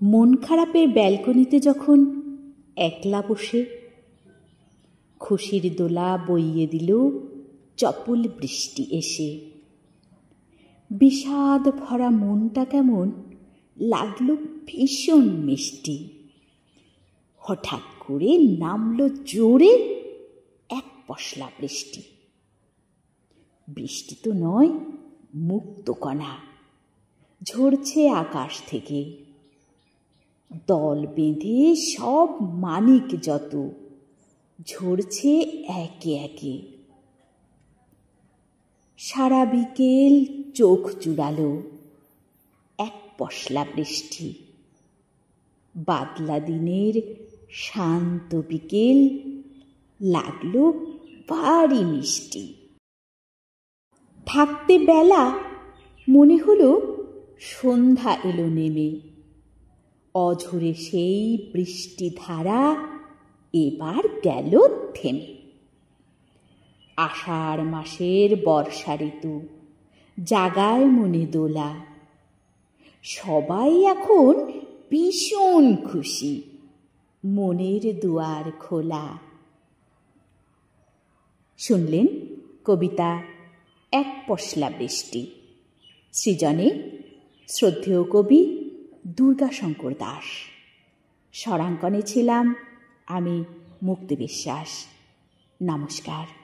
মন খারাপের ব্যালকনিতে যখন একলা বসে খুশির দোলা বইয়ে দিল চপল বৃষ্টি এসে, বিষাদ ভরা মনটা কেমন লাগলো ভীষণ মিষ্টি। হঠাৎ করে নামলো জোরে এক পশলা বৃষ্টি। বৃষ্টি তো নয়, মুক্তকণা ঝরছে আকাশ থেকে। দল বেঁধে সব মানিক যত ঝরছে একে একে। সারা বিকেল চোখ জুড়ালো এক পশলা বৃষ্টি। বাদলা দিনের শান্ত বিকেল লাগলো ভারী মিষ্টি। থাকতে বেলা মনে হলো সন্ধ্যা এলো নেমে। অঝরে সেই বৃষ্টি ধারা এবার গেল থেমে। আষাঢ় মাসের বর্ষা ঋতু জাগায় মনে দোলা। সবাই এখন ভীষণ খুশি, মনের দুয়ার খোলা। শুনলেন কবিতা এক পশলা বৃষ্টি। সৃজনে শ্রদ্ধেয় কবি দুর্গাশঙ্কর দাস। স্বরাঙ্কনে ছিলাম আমি মুক্তি বিশ্বাস। নমস্কার।